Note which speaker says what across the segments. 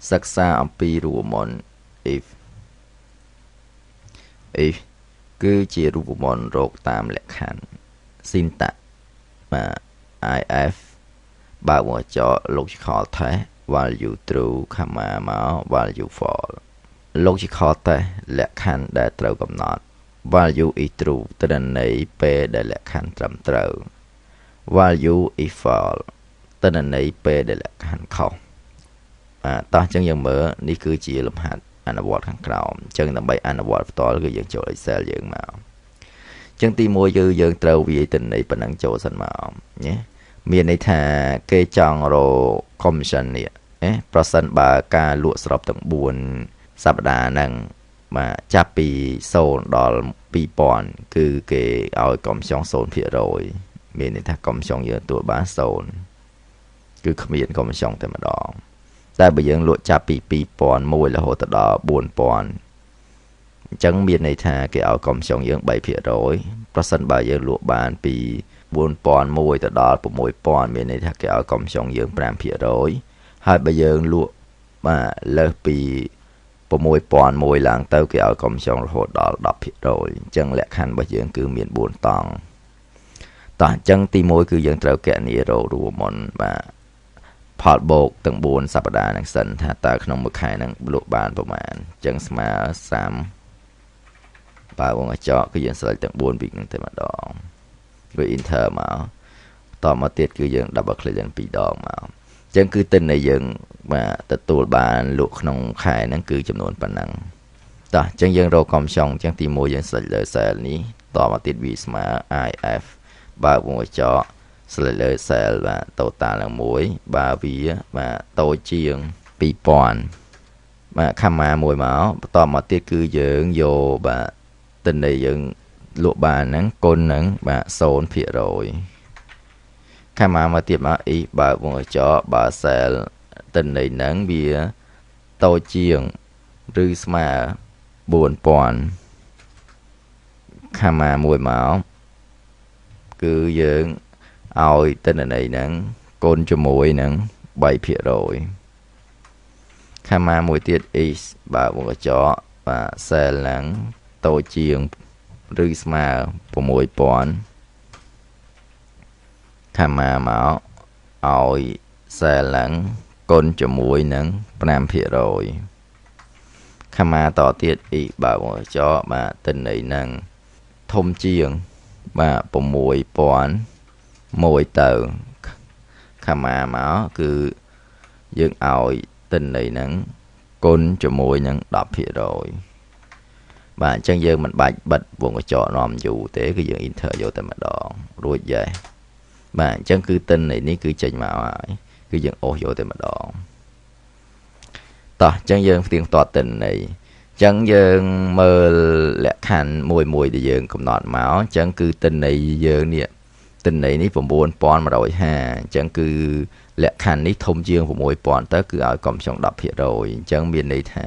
Speaker 1: សិក្សាអំពីរូបមន្ត if គឺជារូបមន្តរកតាមលក្ខខណ្ឌ syntax បាទ if បើកមកចោ logical test value true មក value false logical test លក្ខខណ្ឌដែលត្រូវកំណត់ value is true ទិន្នន័យពេលដែលលក្ខខណ្ឌត្រឹមត្រូវ value is false ទិន្នន័យពេលដែលលក្ខខណ្ឌខុសតោះអញ្ចឹងយើងមើលនេះគឺជាលំហាត់អនុវត្តខាងក្រោមអញ្ចឹងដើម្បីអនុវត្តផ្ទាល់គឺយើងចូល Excel យើងមកអញ្ចឹងទី1គឺយើងត្រូវវាយទិន្នន័យប៉ុណ្ណឹងចូលសិនមកណាមានន័យថាគេចង់រក commission នេះប្រសិនបើការលក់សរុបទាំង4សប្តាហ៍ហ្នឹងបាទចាប់ពី0ដល់2000គឺគេឲ្យ commission 0% មានន័យថា commission យើងទទួលបាន0គឺគ្មាន commission តែម្ដងតែបើយើងលក់ចាប់ពី2001រហូតដល់4000អញ្ចឹងមានន័យថាគេឲ្យ commission យើង 3% ប្រសិនបើយើងលក់បានពី4001ទៅដល់6000មានន័យថាគេឲ្យ commission យើង 5% ហើយបើយើងលក់បាទលើសពី6001ឡើងទៅគេឲ្យ commission រហូតដល់ 10% អញ្ចឹងលក្ខខណ្ឌរបស់យើងគឺមាន4តង់តោះអញ្ចឹងទី1គឺយើងត្រូវកណនីរករូបមន្តបាទផលបូកទាំង4សប្តាហ៍ហ្នឹងសិនថាតើក្នុងមួយខែហ្នឹងលក់បានប្រមាណអញ្ចឹងស្មើ30បើវងកញ្ចក់គឺយើង select ទាំង4 week ហ្នឹងតែម្ដងវា enter មកតមកទៀតគឺយើង double click ឡើង2ដងមកអញ្ចឹងគឺទិន្នន័យយើងបាទទទួលបានលក់ក្នុងខែហ្នឹងគឺចំនួនប៉ុណ្ណឹងតោះអញ្ចឹងយើងរក commission អញ្ចឹងទី1យើង select លើ cell នេះតមកទៀតវាស្មើ if បើវងកញ្ចក់select លើ cell បាទ total ឡើងមួយបើវាបាទតូចជាង2000បាទ comma មួយមកបន្តមកទៀតគឺយើងយកបាទទិន្នន័យយើងលក់បានហ្នឹងគុណហ្នឹងបាទ 0% comma មកទៀតមក if បើវងកញ្ចក់បើ cell ទិន្នន័យហ្នឹងវាតូចជាងឬស្មើ4000 comma មួយមកគឺយើងឲ្យទិន្នន័យហ្នឹងគុណជាមួយនឹង 3% ខាម៉ាមួយទៀត is បើវងកញ្ចក់បាទ cell ហ្នឹងតូចជាងឬស្មើ6000ខាម៉ាមកឲ្យ cell ហ្នឹងគុណជាមួយនឹង 5% ខាម៉ាតទៀត is បើវងកញ្ចក់បាទទិន្នន័យហ្នឹងធំជាងបាទ6000មួយទៅខាម៉ាមកគឺយើងឲ្យទិន្នន័យហ្នឹងគុណជាមួយនឹង 10% បាទអញ្ចឹងយើងមិនបាច់បិទវងកញ្ចក់នាំយូរទេគឺយើង enter យកតែម្ដងរួចយេបាទអញ្ចឹងគឺទិន្នន័យនេះគឺចេញមកហើយគឺយើងអូសយកតែម្ដងតោះអញ្ចឹងយើងផ្ទៀងផ្ទាត់ទិន្នន័យអញ្ចឹងយើងមើលលក្ខខណ្ឌមួយដែលយើងកំណត់មកអញ្ចឹងគឺទិន្នន័យយើងនេះទិន្នន័យនេះ9150អញ្ចឹងគឺលក្ខខណ្ឌនេះធំជាង6000ទៅគឺឲ្យ commission 10% អញ្ចឹងមានន័យថា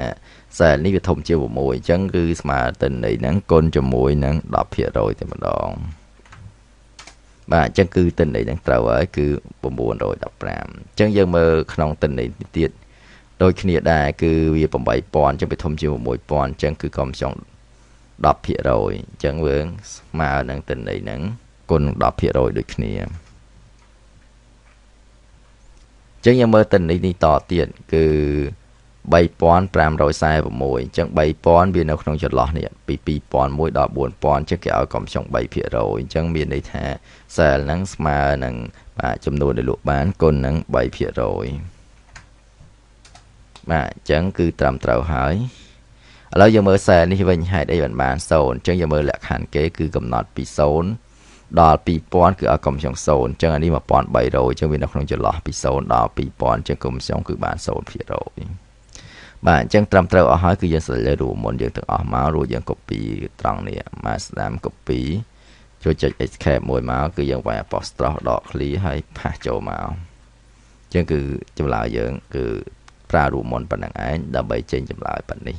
Speaker 1: cell នេះវាធំជាង6អញ្ចឹងគឺស្មើទិន្នន័យហ្នឹងគុណជាមួយនឹង 10% តែម្ដងបាទអញ្ចឹងគឺទិន្នន័យហ្នឹងត្រូវហើយគឺ915អញ្ចឹងយើងមើលក្នុងទិន្នន័យទៀតដូចគ្នាដែរគឺវា8000អញ្ចឹងវាធំជាង6000អញ្ចឹងគឺ commission 10% អញ្ចឹងយើងស្មើនឹងទិន្នន័យហ្នឹងគុណ 10% ដូចគ្នាអញ្ចឹងយើងមើលទិន្នន័យនេះតទៀតគឺ3546អញ្ចឹង3000វានៅក្នុងចន្លោះនេះពី2001ដល់4000អញ្ចឹងគេឲ្យ commission 3% អញ្ចឹងមានន័យថា cell ហ្នឹងស្មើនឹងបាទចំនួនដែលលក់បានគុណនឹង 3% បាទអញ្ចឹងគឺត្រឹមត្រូវហើយឥឡូវយើងមើល cell នេះវិញហេតុអីបាន0អញ្ចឹងយើងមើលលក្ខខណ្ឌគេគឺកំណត់ពី0ដល់2000គឺឲ្យ commission 0អញ្ចឹងអានេះ1300អញ្ចឹងវានៅក្នុងចន្លោះពី0ដល់2000អញ្ចឹង commission គឺបាន 0% បាទអញ្ចឹងត្រឹមត្រូវអស់ហើយគឺយើងសេលេរូបមន្តយើងទាំងអស់មករួចយើង copy ត្រង់នេះមកស្ដាម copy ចូលចុច escape មួយមកគឺយើងវាយ apostrophe ដក clear ហើយផាសចូលមកអញ្ចឹងគឺចម្លើយយើងគឺប្រើរូបមន្តប៉ុណ្្នឹងឯងដើម្បីចេញចម្លើយប៉ុណ្នេះ